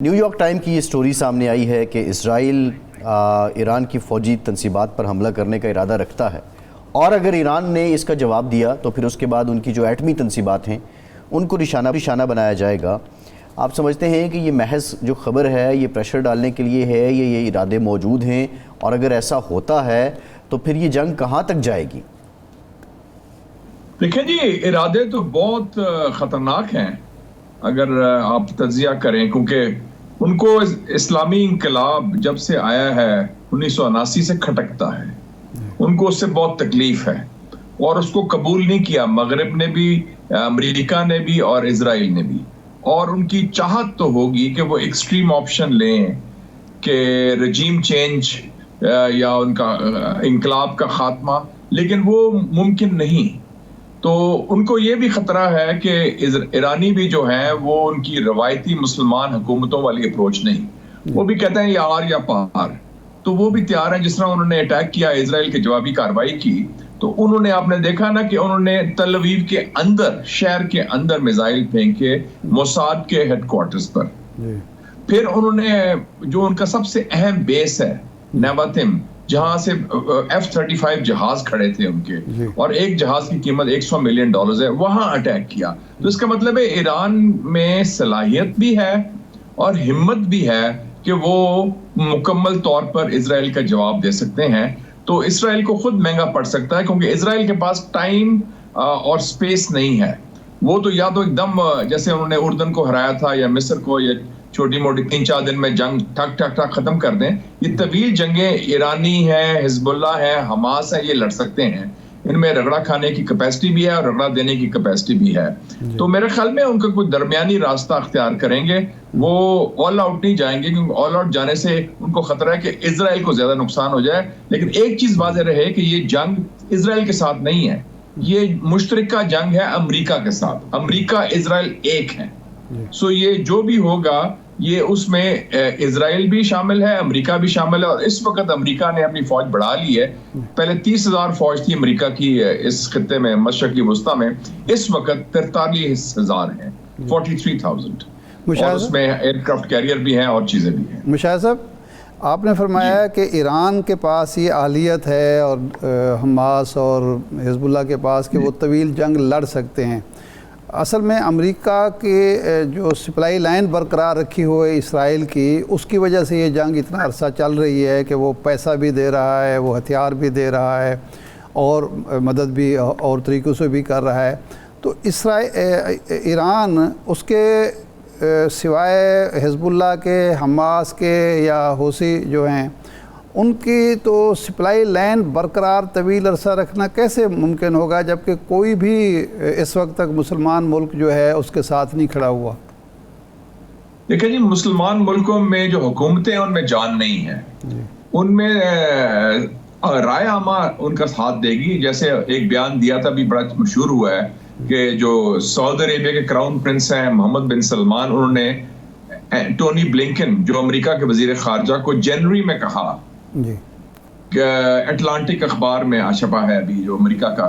New York time کی یہ story سامنے آئی ہے کہ اسرائیل ایران کی فوجی تنصیبات پر حملہ کرنے کا ارادہ رکھتا ہے، اور اگر ایران نے اس کا جواب دیا تو پھر اس کے بعد ان کی جو ایٹمی تنصیبات ہیں ان کو نشانہ بنایا جائے گا۔ آپ سمجھتے ہیں کہ یہ محض جو خبر ہے یہ پریشر ڈالنے کے لیے ہے، یہ ارادے موجود ہیں، اور اگر ایسا ہوتا ہے تو پھر یہ جنگ کہاں تک جائے گی؟ دیکھیں جی، ارادے تو بہت خطرناک ہیں اگر آپ تجزیہ کریں، کیونکہ ان کو اسلامی انقلاب جب سے آیا ہے 1979 سے کھٹکتا ہے، ان کو اس سے بہت تکلیف ہے اور اس کو قبول نہیں کیا مغرب نے بھی، امریکہ نے بھی اور اسرائیل نے بھی، اور ان کی چاہت تو ہوگی کہ وہ ایکسٹریم آپشن لیں کہ رجیم چینج یا ان کا انقلاب کا خاتمہ، لیکن وہ ممکن نہیں۔ تو ان کو یہ بھی خطرہ ہے کہ ایرانی بھی جو ہیں وہ ان کی روایتی مسلمان حکومتوں والی اپروچ نہیں، وہ بھی کہتے ہیں یا آر یا پار، تو وہ بھی تیار ہیں۔ جس طرح انہوں نے اٹیک کیا اسرائیل کی جوابی کارروائی کی، تو انہوں نے، آپ نے دیکھا نا کہ انہوں نے تل اویو کے اندر، شہر کے اندر میزائل پھینکے موساد کے ہیڈ کوارٹرز پر۔ پھر انہوں نے جو ان کا سب سے اہم بیس ہے نیواتم، جہاں سے F-35 جہاز کھڑے تھے ان کے، اور ایک جہاز کی قیمت $100 ملین ہے، وہاں اٹیک کیا۔ تو اس کا مطلب ہے ایران میں صلاحیت بھی ہے اور ہمت بھی ہے کہ وہ مکمل طور پر اسرائیل کا جواب دے سکتے ہیں۔ تو اسرائیل کو خود مہنگا پڑ سکتا ہے، کیونکہ اسرائیل کے پاس ٹائم اور سپیس نہیں ہے۔ وہ تو یا تو ایک دم جیسے انہوں نے اردن کو ہرایا تھا یا مصر کو، یا چھوٹی موٹی 3-4 دن میں جنگ ٹھک ٹھک ٹھک ختم کر دیں۔ یہ طویل جنگیں ایرانی ہے، حزب اللہ ہے، حماس ہے، یہ لڑ سکتے ہیں۔ ان میں رگڑا کھانے کی کیپیسٹی بھی ہے اور رگڑا دینے کی کیپیسٹی بھی ہے۔ تو میرے خیال میں ان کا کوئی درمیانی راستہ اختیار کریں گے، وہ آل آؤٹ نہیں جائیں گے، کیونکہ آل آؤٹ جانے سے ان کو خطرہ ہے کہ اسرائیل کو زیادہ نقصان ہو جائے۔ لیکن ایک چیز واضح رہے کہ یہ جنگ اسرائیل کے ساتھ نہیں ہے، یہ مشترکہ جنگ ہے امریکہ کے ساتھ۔ امریکہ اسرائیل ایک ہے، سو یہ جو بھی ہوگا یہ اس میں اسرائیل بھی شامل ہے، امریکہ بھی شامل ہے، اور اس وقت امریکہ نے اپنی فوج بڑھا لی ہے۔ پہلے 30,000 فوج تھی امریکہ کی اس خطے میں، مشرقی وسطیٰ میں، اس وقت 43,000 ہیں، 43,000، اور اس میں ایئر کرافٹ کیریئر بھی ہیں اور چیزیں بھی ہیں۔ مشاہد صاحب، آپ نے فرمایا کہ ایران کے پاس یہ اہلیت ہے اور حماس اور حزب اللہ کے پاس کہ وہ طویل جنگ لڑ سکتے ہیں۔ اصل میں امریکہ کے جو سپلائی لائن برقرار رکھی ہوئی اسرائیل کی، اس کی وجہ سے یہ جنگ اتنا عرصہ چل رہی ہے کہ وہ پیسہ بھی دے رہا ہے، وہ ہتھیار بھی دے رہا ہے، اور مدد بھی اور طریقوں سے بھی کر رہا ہے۔ تو ایران اس کے سوائے حزب اللہ کے، حماس کے یا حوثی جو ہیں، ان کی تو سپلائی لائن برقرار طویل عرصہ رکھنا کیسے ممکن ہوگا، جبکہ کوئی بھی اس وقت تک مسلمان ملک جو ہے اس کے ساتھ نہیں کھڑا ہوا؟ دیکھیں جی، مسلمان ملکوں میں جو حکومتیں ہیں ان میں جان نہیں ہے، ان میں رائے عامہ ان کا ساتھ دے گی۔ جیسے ایک بیان دیا تھا، بھی بڑا مشہور ہوا ہے، کہ جو سعودی عربیہ کے کراؤن پرنس ہیں محمد بن سلمان، انہوں نے ٹونی بلنکن جو امریکہ کے وزیر خارجہ کو جنوری میں کہا کہ اٹلانٹک اخبار میں چھپا ہے ابھی جو امریکہ کا،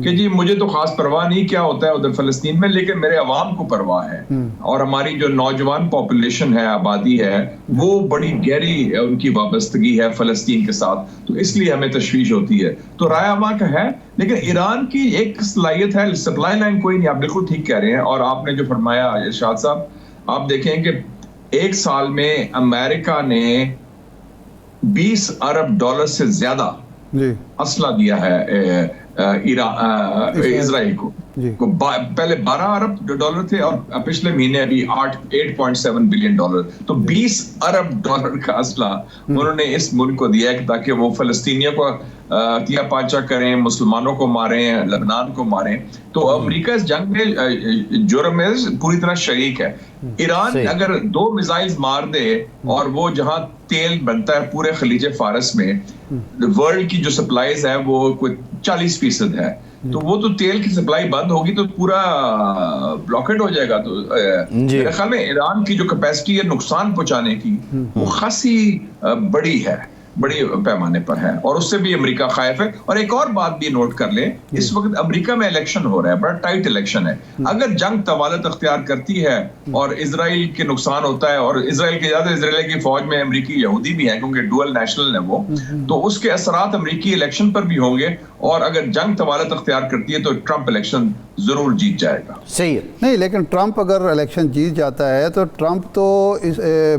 کہ جی مجھے تو خاص پرواہ نہیں کیا ہوتا ہے ادھر فلسطین میں، لیکن میرے عوام کو پرواہ ہے، اور ہماری جو نوجوان پاپولیشن ہے، آبادی ہے، وہ بڑی گہری ان کی وابستگی ہے فلسطین کے ساتھ، تو اس لیے ہمیں تشویش ہوتی ہے۔ تو رائے عامہ کا ہے، لیکن ایران کی ایک صلاحیت ہے، سپلائی لائن کوئی نہیں، آپ بالکل ٹھیک کہہ رہے ہیں۔ اور آپ نے جو فرمایا ارشاد صاحب، آپ دیکھیں کہ ایک سال میں امریکہ نے $20 ارب سے زیادہ اسلحہ دیا ہے اسرائیل کو۔ پہلے $12 ارب تھے، اور پچھلے مہینے ابھی $8.7 بلین، تو $20 ارب کا اسلحہ انہوں نے اس ملک کو دیا ہے تاکہ وہ فلسطینیوں کو تیا پاچا کریں، مسلمانوں کو ماریں، لبنان کو ماریں۔ تو امریکہ اس جنگ میں جرم میں پوری طرح شریک ہے۔ ایران اگر 2 میزائل مار دے، اور وہ جہاں تیل بنتا ہے پورے خلیج فارس میں، ورلڈ کی جو سپلائیز ہے وہ کوئی 40% ہے، تو وہ تو تیل کی سپلائی بند ہوگی تو پورا بلاکڈ ہو جائے گا۔ تو میرے خیال میں ایران کی جو کیپیسٹی ہے نقصان پہنچانے کی، وہ خاصی بڑی ہے۔ بڑی پیمانے پر ہے اور اس سے بھی امریکہ خائف ہے. اور ایک اور بات بھی نوٹ کر لیں, اس وقت امریکہ میں الیکشن ہو رہا ہے, بڑا ٹائٹ الیکشن ہے. اگر جنگ طوالت اختیار کرتی ہے اور اسرائیل کے نقصان ہوتا ہے, اور اسرائیل کے زیادہ اسرائیل کی فوج میں امریکی یہودی بھی ہیں کیونکہ ڈوئل نیشنل ہے وہ, تو اس کے اثرات امریکی الیکشن پر بھی ہوں گے, اور اگر جنگ طوالت اختیار کرتی ہے تو ٹرمپ الیکشن ضرور جیت جائے گا. صحیح ہے. نہیں, لیکن ٹرمپ اگر الیکشن جیت جاتا ہے تو ٹرمپ تو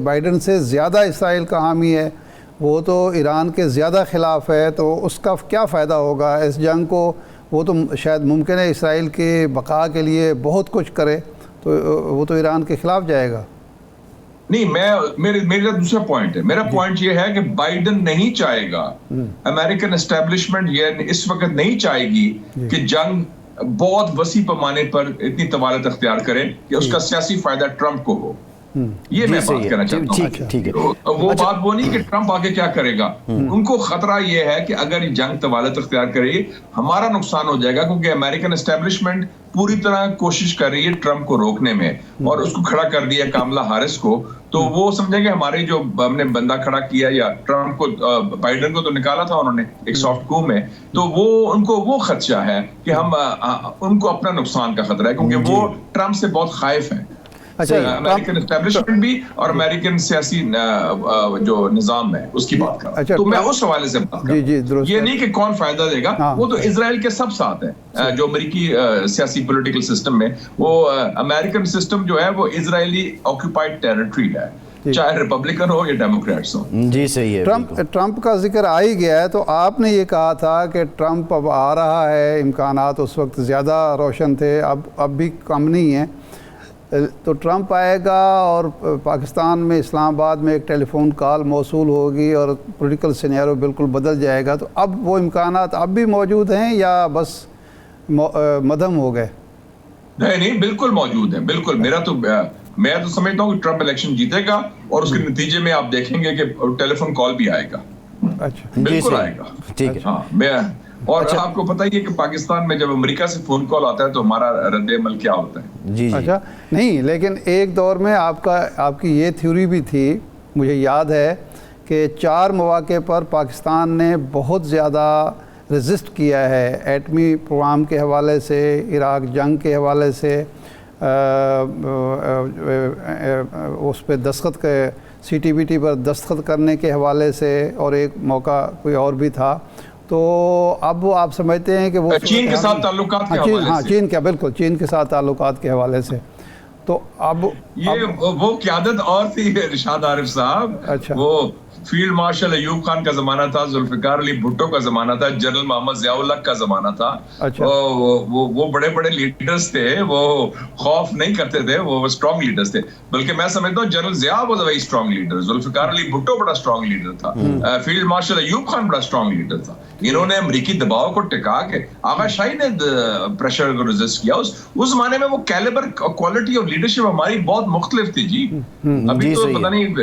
بائیڈن سے زیادہ اسرائیل کا حامی ہے, وہ تو ایران کے زیادہ خلاف ہے, تو اس کا کیا فائدہ ہوگا اس جنگ کو؟ وہ تو شاید ممکن ہے اسرائیل کے بقا کے لیے بہت کچھ کرے, تو وہ تو ایران کے خلاف جائے گا. نہیں, میرا دوسرا پوائنٹ ہے. میرا پوائنٹ یہ ہے کہ بائیڈن نہیں چاہے گا, امریکن اسٹیبلشمنٹ یہ اس وقت نہیں چاہے گی کہ جنگ بہت وسیع پیمانے پر اتنی طوالت اختیار کرے کہ اس کا سیاسی فائدہ ٹرمپ کو ہو. یہ میں بات کہنا چاہتا ہوں. ٹھیک ہے. وہ بات وہ نہیں کہ ٹرمپ آگے کیا کرے گا. ان کو خطرہ یہ ہے کہ اگر جنگ طوالت اختیار کرے گی ہمارا نقصان ہو جائے گا, کیونکہ امریکن اسٹیبلشمنٹ پوری طرح کوشش کر رہی ہے ٹرمپ کو روکنے میں, اور اس کو کھڑا کر دیا کاملا ہارس کو. تو وہ سمجھیں گے ہمارے جو ہم نے بندہ کھڑا کیا, یا ٹرمپ کو, بائیڈن کو تو نکالا تھا انہوں نے ایک سافٹ کو میں, تو وہ ان کو وہ خدشہ ہے کہ ہم ان کو اپنا نقصان کا خطرہ ہے, کیونکہ وہ ٹرمپ سے بہت خائف ہیں. امریکن اسٹیبلشمنٹ بھی اور امریکن سیاسی جو نظام ہے اس کی بات کر رہا ہوں. تو میں اس حوالے سے بات کر رہا ہوں, یہ نہیں کہ کون فائدہ دے گا, وہ تو اسرائیل کے سب ساتھ ہے. جو امریکی سیاسی پولیٹیکل سسٹم میں, وہ امریکن سسٹم جو ہے وہ اسرائیلی آکوپائڈ ٹیریٹری ہے, چاہے ریپبلکن ہو یا ڈیموکریٹس ہو. جی صحیح ہے. ٹرمپ کا ذکر آ ہی گیا ہے, تو آپ نے یہ کہا تھا کہ ٹرمپ اب آ رہا ہے, امکانات اس وقت زیادہ روشن تھے, اب بھی کم نہیں ہیں. تو ٹرمپ آئے گا اور پاکستان میں اسلام آباد میں ایک ٹیلی فون کال موصول ہوگی اور پولیٹیکل سینیریو بالکل بدل جائے گا. تو اب وہ امکانات اب بھی موجود ہیں یا بس مدھم ہو گئے؟ نہیں, بالکل موجود ہیں, بالکل. میں تو سمجھتا ہوں کہ ٹرمپ الیکشن جیتے گا, اور اس کے نتیجے میں آپ دیکھیں گے کہ ٹیلی فون کال بھی آئے گا. اچھا, بالکل آئے گا. ٹھیک ہے. ہاں, اور آپ کو پتہ ہی ہے کہ پاکستان میں جب امریکہ سے فون کال آتا ہے تو ہمارا رد عمل کیا ہوتا ہے. جی. اچھا, نہیں, لیکن ایک دور میں آپ کی یہ تھیوری بھی تھی, مجھے یاد ہے کہ 4 مواقع پر پاکستان نے بہت زیادہ رزسٹ کیا ہے, ایٹمی پروگرام کے حوالے سے, عراق جنگ کے حوالے سے, اس پہ دستخط کے CTBT پر دستخط کرنے کے حوالے سے, اور ایک موقع کوئی اور بھی تھا. تو اب آپ سمجھتے ہیں کہ وہ چین کے ساتھ تعلقات کے حوالے سے, ہاں چین کا, بالکل چین کے ساتھ تعلقات کے حوالے سے, تو اب یہ وہ قیادت اور تھی ارشاد عارف صاحب. اچھا, وہ فیلڈ مارشل ایوب خان کا زمانہ تھا, ذوالفقار علی بھٹو کا زمانہ تھا, جنرل محمد ضیاء الحق کا زمانہ تھا. وہ بڑے بڑے لیڈرز تھے, وہ خوف نہیں کرتے تھے, وہ اسٹرانگ لیڈرز تھے. بلکہ میں سمجھتا ہوں general Zia was a very strong leader, Zulfikar Ali Bhutto بڑا اسٹرانگ لیڈر تھا, فیلڈ مارشل ایوب خان بڑا اسٹرانگ لیڈر تھا. انہوں نے امریکی دباؤ کو ٹکا کے, آغا شاہی نے پریشر کو ریزسٹ کیا. اس زمانے میں وہ کیلیبر, کوالٹی اور لیڈرشپ ہماری بہت مختلف تھی جی. ابھی تو پتہ نہیں,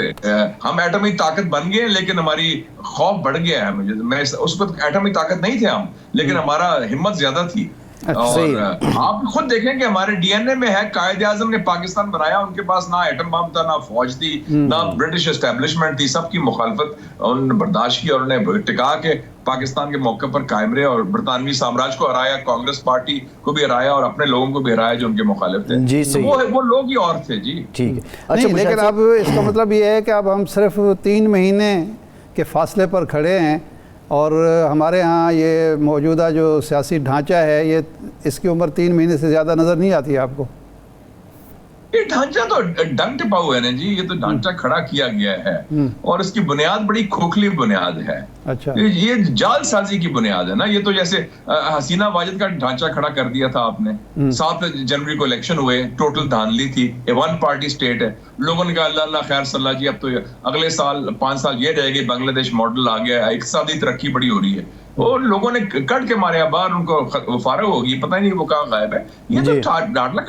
ہم ایٹمی طاقت بن گئے لیکن ہماری خوف بڑھ گیا ہے. میں اس وقت ایٹمی طاقت نہیں تھے ہم, لیکن ہمارا ہمت زیادہ تھی. اور آپ خود دیکھیں کہ ہمارے ڈی این اے میں ہے, قائد اعظم نے پاکستان بنایا, ان کے پاس نہ ایٹم بم تھا, نہ فوج تھی, نہ برٹش اسٹیبلشمنٹ تھی. سب کی مخالفت انہوں نے برداشت کی, اور انہوں نے ٹکا کے پاکستان کے موقع پر قائم رہے, اور برطانوی سامراج کو ہرایا, کانگریس پارٹی کو بھی ہرایا, اور اپنے لوگوں کو بھی ہرایا جو ان کے مخالف تھے. جی وہ لوگ ہی اور تھے. جی ٹھیک ہے. نہیں, لیکن اب اس کا مطلب یہ ہے کہ اب ہم صرف 3 مہینے کے فاصلے پر کھڑے ہیں, اور ہمارے ہاں یہ موجودہ جو سیاسی ڈھانچہ ہے, یہ اس کی عمر 3 مہینے سے زیادہ نظر نہیں آتی ہے آپ کو؟ یہ ڈھانچہ تو ڈنگ ٹپا ہوا ہے نا جی, یہ تو ڈھانچہ کھڑا کیا گیا ہے, اور اس کی بنیاد بڑی کھوکھلی بنیاد ہے. اچھا, یہ جال سازی کی بنیاد ہے نا. یہ تو جیسے حسینہ واجد کا ڈھانچہ کھڑا کر دیا تھا آپ نے, 7 جنوری کو الیکشن ہوئے, ٹوٹل دھاندلی تھی, یہ 1 پارٹی سٹیٹ ہے. لوگوں نے کہا اللہ خیر صلی اللہ جی, اب تو اگلے سال 5 سال یہ رہے گی, بنگلہ دیش ماڈل آ گیا, اقتصادی ترقی بڑی ہو رہی ہے. وہ لوگوں نے کٹ کے مارے, باہر ان کو فارغ ہوگی, پتہ نہیں وہ کہاں غائب ہے. یہ تو ڈاٹلا